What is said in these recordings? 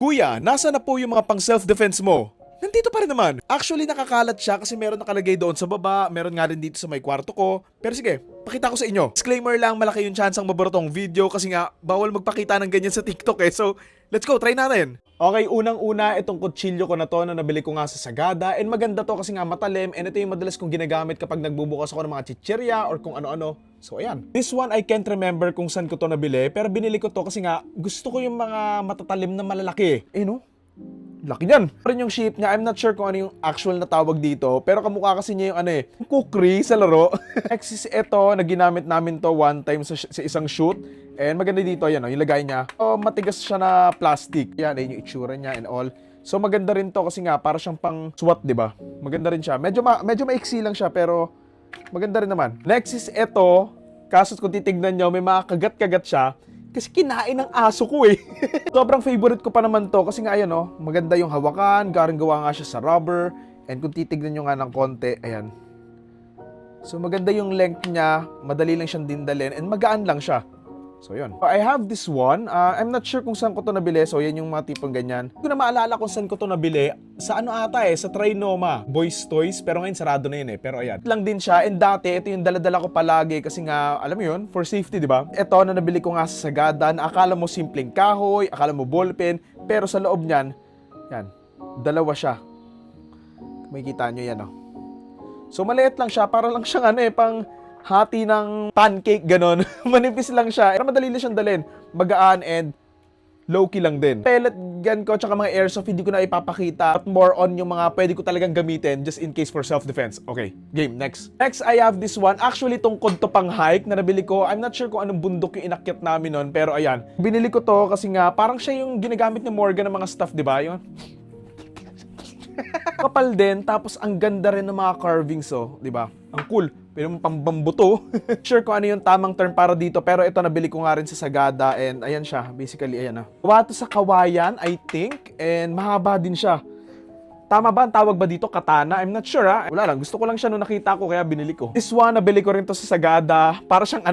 Kuya, nasa na po yung mga pang self-defense mo? Nandito pa rin naman. Actually, nakakalat siya kasi meron nakalagay doon sa baba, meron nga rin dito sa may kwarto ko. Pero sige, pakita ko sa inyo. Disclaimer lang, malaki yung chance ang mabarotong video kasi nga, bawal magpakita ng ganyan sa TikTok So, let's go, try natin. Okay, unang-una, itong kutsilyo ko na to na nabili ko nga sa Sagada. And maganda to kasi nga matalim. And ito yung madalas kong ginagamit kapag nagbubukas ako ng mga chichirya or kung ano-ano. So, ayan. This one, I can't remember kung saan ko to nabili. Pero binili ko to kasi nga, gusto ko yung mga matatalim na malalaki. No? Laki niyan. Pero yung shape niya, I'm not sure kung ano yung actual na tawag dito. Pero kamukha kasi niya yung yung kukri sa laro. Next is ito, na ginamit namin to one time sa isang shoot. And maganda dito, yan yung lagay niya. Matigas siya na plastic. Yan yung itsura niya and all. So maganda rin to kasi nga, para siyang pang SWAT, di ba? Maganda rin siya. Medyo maiksi lang siya, pero maganda rin naman. Next is ito. Kaso kung titignan nyo, may mga kagat-kagat siya. Kasi kinain ng aso ko Sobrang favorite ko pa naman to kasi nga ayan maganda yung hawakan, gawa nga siya sa rubber. And kung titignan nyo nga ng konti, ayan. So maganda yung length niya, madali lang siyang dindalin and magaan lang siya. So yun. I have this one. I'm not sure kung saan ko to nabili. So yan yung mga tipong ganyan. Hindi ko na maalala kung saan ko to nabili. Sa sa Trinoma. Boys Toys. Pero ngayon sarado na yun Pero ayan. Lang din siya. And dati, ito yung daladala ko palagi. Kasi nga, alam mo yun, for safety, di ba? Ito na nabili ko nga sa Sagada. Na akala mo simpleng kahoy, akala mo ballpen. Pero sa loob niyan, yan, dalawa siya. Makikita nyo yan So maliit lang siya. Para lang siyang pang hati ng pancake, ganon. Manipis lang siya. Pero madali na siyang dalhin. Magaan and low-key lang din. Pellet gun ko tsaka mga airsoft, hindi ko na ipapakita. But more on yung mga pwede ko talagang gamitin just in case for self-defense. Okay, game, next. Next, I have this one. Actually, tungkod to pang hike na nabili ko. I'm not sure kung anong bundok yung inakyat namin nun. Pero ayan, binili ko to kasi nga parang siya yung ginagamit ni Morgan ng mga stuff, di ba? Yun. Kapal din, tapos ang ganda rin ng mga carvings, di ba? Ang cool. Pero pambambuto. Sure kung ano yung tamang term para dito, pero ito nabili ko nga rin sa Sagada and ayan siya, basically ayan Gawa to sa kawayan, I think, and mahaba din siya. Tama ba? Ang tawag ba dito? Katana? I'm not sure Wala lang. Gusto ko lang siya nung nakita ko kaya binili ko. This one, nabili ko rin to sa Sagada. Para siyang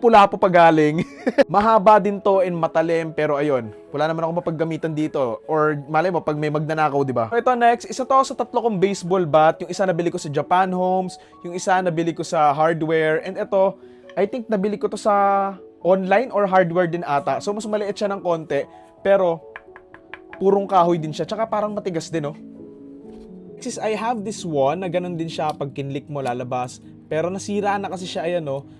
pula po pagaling. Mahaba din to and matalim pero ayun. Wala naman ako mapaggamitan dito. Or malay mo pag may magnanakaw, di ba? So, ito next, isa to sa 3 kong baseball bat. Yung isa nabili ko sa Japan Homes. Yung isa nabili ko sa hardware. And ito, I think nabili ko to sa online or hardware din ata. So mas maliit siya ng konti. Pero purong kahoy din siya. Tsaka parang matigas din Since I have this one na ganun din siya pag kinlik mo lalabas. Pero nasira na kasi siya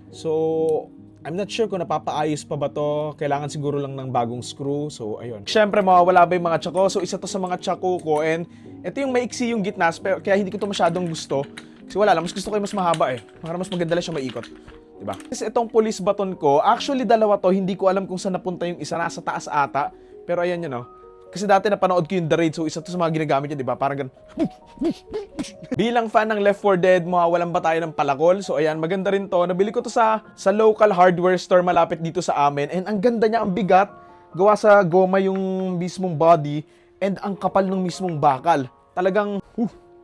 So I'm not sure kung napapaayos pa ba to. Kailangan siguro lang ng bagong screw. So ayun. Siyempre mawawala ba yung mga tsako? So isa to sa mga tsako ko. And ito yung maiksi yung gitna. Kaya hindi ko to masyadong gusto. Kasi wala lang. Mas gusto ko yung mas mahaba Para mas maganda lang siya maikot. Diba? Kasi itong police baton ko. Actually dalawa to. Hindi ko alam kung saan napunta yung isa. Nasa taas ata. Pero ayan yun Kasi dati napanood ko yung The Raid, so isa to sa mga ginagamit niya, di ba? Parang ganun. Bilang fan ng Left 4 Dead, mawawalan ba tayo ng palakol? So ayan, maganda rin to. Nabili ko to sa local hardware store malapit dito sa amin. And ang ganda niya, ang bigat. Gawa sa goma yung mismong body. And ang kapal ng mismong bakal. Talagang,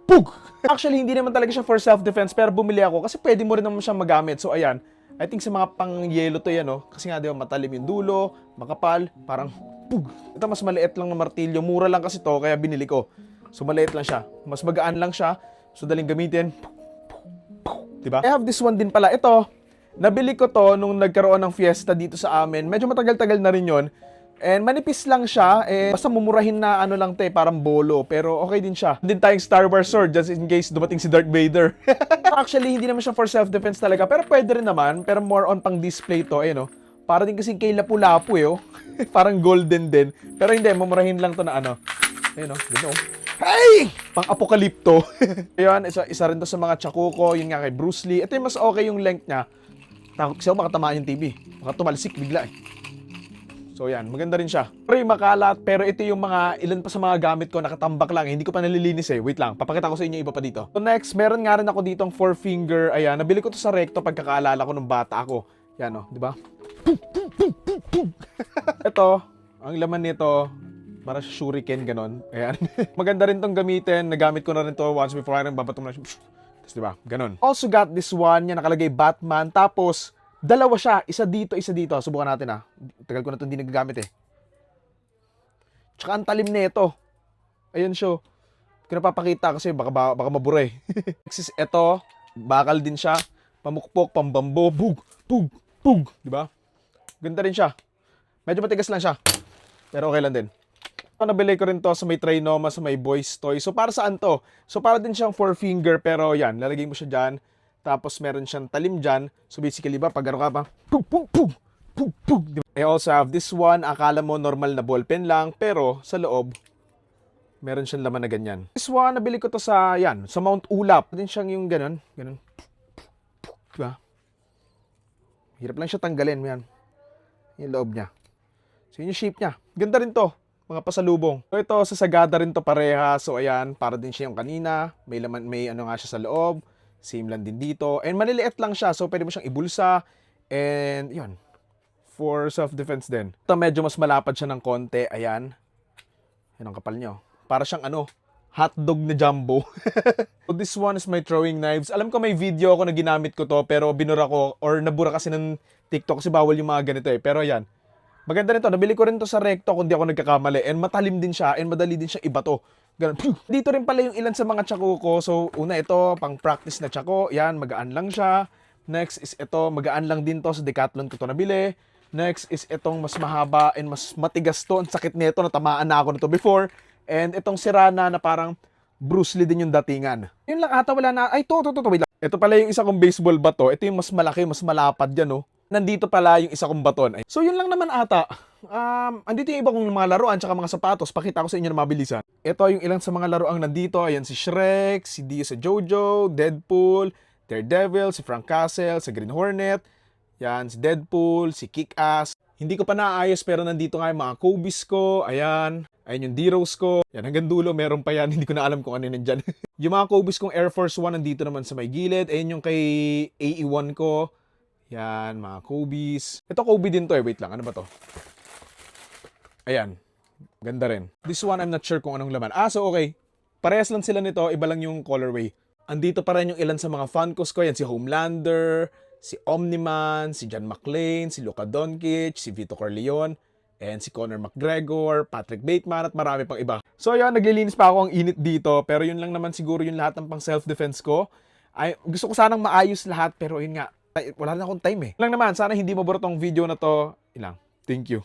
pug! Actually, hindi naman talaga siya for self-defense, pero bumili ako kasi pwede mo rin naman siyang magamit. So ayan, I think sa mga pang-yelo to yan, Kasi nga, di ba, matalim yung dulo, makapal, parang pug. Ito mas maliit lang na martilyo. Mura lang kasi to, kaya binili ko. So maliit lang siya. Mas magaan lang siya. So daling gamitin. Diba? I have this one din pala. Ito, nabili ko to nung nagkaroon ng fiesta dito sa amin. Medyo matagal-tagal na rin yon. And manipis lang siya. Basta mumurahin na lang parang bolo. Pero okay din siya. Din tayong Star Wars sword just in case dumating si Darth Vader. Actually, hindi naman siya for self-defense talaga. Pero pwede rin naman. Pero more on pang display to. Para din kasi kay Lapu-Lapu Parang golden din. Pero hindi, mamurahin lang to na Gano. Hey! Pang-apokalipto. Ayun, isa rin to sa mga tsako ko. Yun nga kay Bruce Lee. Ito yung mas okay yung length niya. Takot kasi ako makatamaan yung TV. Baka tumalsik bigla So yan, maganda rin siya. Pero yung makalat, pero ito yung mga ilan pa sa mga gamit ko, nakatambak lang. Hindi ko pa nalilinis Wait lang, papakita ko sa inyo iba pa dito. So next, meron nga rin ako ditong 4-finger. Ayan, nabili ko to sa Recto pagkakaalala ko nung bata ako. Yan di ba? Ito, ang laman nito, para sa shuriken, ganon. Ayan. Maganda rin tong gamitin. Nagamit ko na rin to once before. Babato mo na siya. Tapos diba, ganon. Also got this one. Yan, nakalagay Batman. Tapos, dalawa siya. Isa dito, isa dito. Subukan natin Tagal ko na ito hindi nagagamit Tsaka ang talim nito. Ayan siya. Hindi ko napapakita kasi baka mabura eh. Next is ito. Bakal din siya. Pamukpok, pambambo, bug, pug, pug. Diba? Ganda rin siya. Medyo matigas lang siya. Pero okay lang din. Nabili ko rin to sa may Trinoma, sa may Boys Toy. So, para saan to? So, para din siyang 4-finger, pero yan, lalagay mo siya dyan. Tapos, meron siyang talim dyan. So, basically ba, pag ano ka pa, pug, pug, pug, pug, pug. Diba? I also have this one. Akala mo normal na ballpen lang, pero sa loob, meron siyang laman na ganyan. This one, nabili ko to sa, yan, sa Mount Ulap. Din siyang yung ganun. Diba? Hirap lang siya tanggalin, yan. Yung loob niya. So, yun yung shape niya. Ganda rin to. Mga pasalubong. So, ito, sa Sagada rin to pareha. So, ayan, para din siya yung kanina. May laman, may ano nga siya sa loob. Same lang din dito. And maliliit lang siya. So, pwede mo siyang ibulsa. And, yun. For self-defense din. Ito, medyo mas malapad siya ng konti. Ayan. Yan ang kapal nyo. Para siyang ano, hotdog na jumbo. So, this one is my throwing knives. Alam ko may video ako na ginamit ko to. Pero binura ko, or nabura kasi ng TikTok kasi bawal yung mga ganito eh. Pero ayan. Maganda rin to. Nabili ko rin to sa Recto kung di ako nagkakamali. And matalim din siya. And madali din siya ibato. Ganun. Dito rin pala yung ilan sa mga tsako ko. So, una ito, pang practice na tsako. Yan, magaan lang siya. Next is ito, magaan lang din to. Sa Decathlon ko to nabili. Next is itong mas mahaba and mas matigas to. Ang sakit nito. Natamaan na ako nito before. And itong Sirana na parang Bruce Lee din yung datingan. Yun lang ata, wala na. Ay, to. Wait lang. Ito pala yung isa kong baseball bato. Ito yung mas malaki, mas malapad yan, oh. Nandito pala yung isa kong baton. So, yun lang naman ata. Andito yung iba kong mga laruan tsaka mga sapatos. Pakita ko sa inyo na mabilisan. Ito yung ilang sa mga laruang nandito. Ayan si Shrek, si Dio sa Jojo, Deadpool, Daredevil, si Frank Castle, si Green Hornet. Yan, si Deadpool, si Kick-Ass. Hindi ko pa naayos pero nandito nga yung mga Kobe's ko. Ayan. Ayan yung D-Rose ko. Yan, hanggang dulo meron pa yan. Hindi ko na alam kung ano yun dyan. Yung mga Kobe's kong Air Force 1 nandito naman sa may gilid. Ayan yung kay AE1 ko. Yan, mga Kobe's. Ito Kobe din to eh. Wait lang, ano ba to? Ayan. Ganda rin. This one, I'm not sure kung anong laman. So okay. Parehas lang sila nito. Iba lang yung colorway. Andito pa rin yung ilan sa mga Funkos ko. Yan, si Homelander, si Omni-Man, si John McClane, si Luka Doncic, si Vito Corleone, and si Conor McGregor, Patrick Bateman, at marami pang iba. So ayan, naglilinis pa ako ang init dito. Pero yun lang naman siguro yung lahat ng pang self-defense ko. Ay, gusto ko sanang maayos lahat. Pero yun nga, wala na akong time eh. Lang naman, sana hindi mabura tong video na to. Ilang. Thank you.